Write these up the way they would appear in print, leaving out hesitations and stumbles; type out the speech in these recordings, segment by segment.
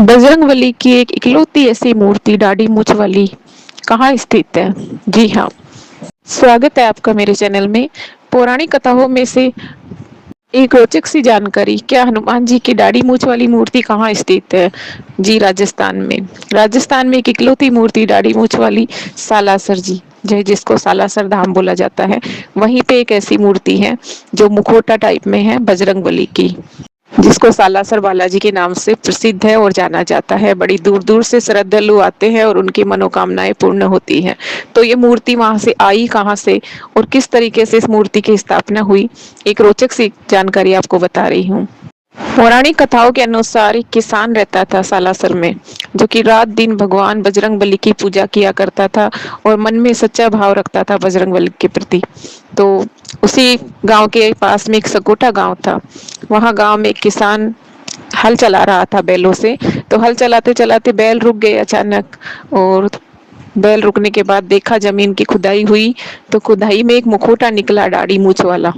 बजरंगबली की एक इकलौती ऐसी मूर्ति दाढ़ी मूंछ वाली कहाँ स्थित है? जी हाँ, स्वागत है आपका मेरे चैनल में। पौराणिक कथाओं में से एक रोचक सी जानकारी, क्या हनुमान जी की दाढ़ी मूंछ वाली मूर्ति कहाँ स्थित है? जी, राजस्थान में। राजस्थान में एक इकलौती मूर्ति दाढ़ी मूंछ वाली सालासर जी, जिसको सालासर धाम बोला जाता है, वहीं पे एक ऐसी मूर्ति है जो मुखौटा टाइप में है बजरंगबली की, जिसको सालासर बालाजी के नाम से प्रसिद्ध है और जाना जाता है। बड़ी दूर दूर से श्रद्धालु आते हैं और उनकी मनोकामनाएं पूर्ण होती हैं। तो ये मूर्ति वहां से आई कहाँ से और किस तरीके से इस मूर्ति की स्थापना हुई, एक रोचक सी जानकारी आपको बता रही हूँ। पौराणिक कथाओं के अनुसार एक किसान रहता था सालासर में, जो कि रात दिन भगवान बजरंगबली की पूजा किया करता था और मन में सच्चा भाव रखता था बजरंगबली के प्रति। तो उसी गांव के पास में एक सकोटा गांव था। वहां गांव में एक किसान हल चला रहा था बैलों से। तो हल चलाते चलाते बैल रुक गए अचानक, और बैल रुकने के बाद देखा जमीन की खुदाई हुई, तो खुदाई में एक मुखौटा निकला दाढ़ी मूंछ वाला।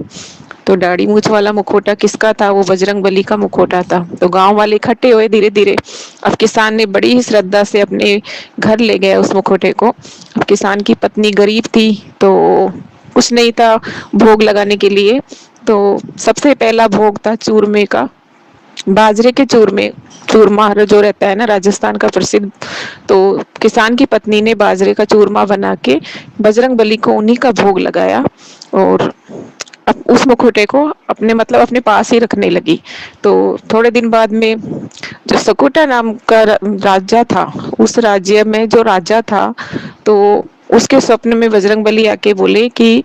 तो दाढ़ी मूंछ वाला मुखौटा किसका था? वो बजरंगबली का मुखौटा था। तो गांव वाले इकट्ठे हुए धीरे धीरे। अब किसान ने बड़ी ही श्रद्धा से अपने घर ले गया उस मुखौटे को। अब किसान की पत्नी गरीब थी, तो कुछ नहीं था भोग लगाने के लिए। तो सबसे पहला भोग था चूरमे का, बाजरे के चूरमे। चूरमा जो रहता है ना राजस्थान का प्रसिद्ध, तो किसान की पत्नी ने बाजरे का चूरमा बना के बजरंगबली को उन्हीं का भोग लगाया, और अब उस मुखौटे को अपने पास ही रखने लगी। तो थोड़े दिन बाद में जो सकोटा नाम का राजा था, उस राज्य में जो राजा था, तो उसके स्वप्न में बजरंगबली आके बोले कि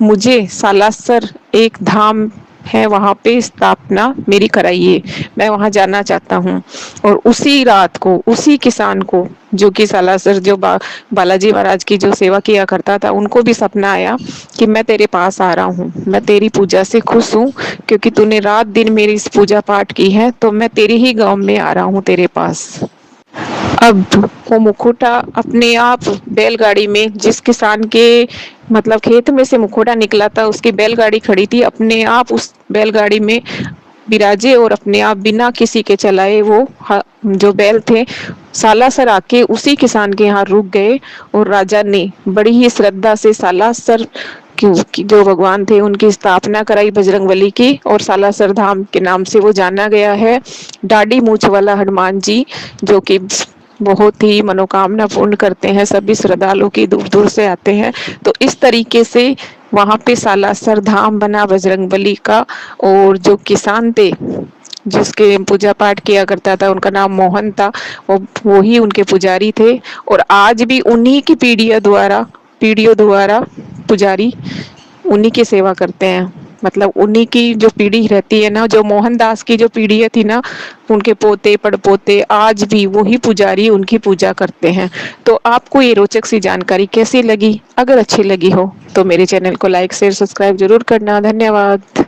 मुझे सालासर एक धाम है, वहां पे स्थापना मेरी कराइए, मैं वहां जाना चाहता हूँ। और उसी रात को उसी किसान को, जो कि सालासर जो बालाजी महाराज की जो सेवा किया करता था, उनको भी सपना आया कि मैं तेरे पास आ रहा हूँ, मैं तेरी पूजा से खुश हूँ, क्योंकि तूने रात दिन मेरी इस पूजा पाठ की है, तो मैं तेरे ही गांव में आ रहा हूँ तेरे पास। अब वो मुखौटा अपने आप बैलगाड़ी में, जिस किसान के खेत में से मुखौटा निकला था, उसकी बैलगाड़ी खड़ी थी, अपने आप उस बैलगाड़ी में बिराजे और अपने आप बिना किसी के चलाए वो जो बैल थे सालासर आके उसी किसान के यहाँ रुक गए। और राजा ने बड़ी ही श्रद्धा से सालासर की जो भगवान थे उनकी स्थापना कराई बजरंगबली की, और सालासर धाम के नाम से वो जाना गया है। दाढ़ी मूंछ वाला हनुमान जी, जो कि बहुत ही मनोकामना पूर्ण करते हैं, सभी श्रद्धालु की दूर दूर से आते हैं। तो इस तरीके से वहां पे सालासर धाम बना बजरंगबली का। और जो किसान थे जिसके पूजा पाठ किया करता था, उनका नाम मोहन था, वो ही उनके पुजारी थे। और आज भी उन्हीं की पीढ़ियों द्वारा पुजारी उन्हीं की सेवा करते हैं। उन्हीं की जो पीढ़ी रहती है ना, जो मोहनदास की जो पीढ़ी थी ना, उनके पोते पड़पोते आज भी वही पुजारी उनकी पूजा करते हैं। तो आपको ये रोचक सी जानकारी कैसी लगी? अगर अच्छी लगी हो तो मेरे चैनल को लाइक शेयर सब्सक्राइब जरूर करना। धन्यवाद।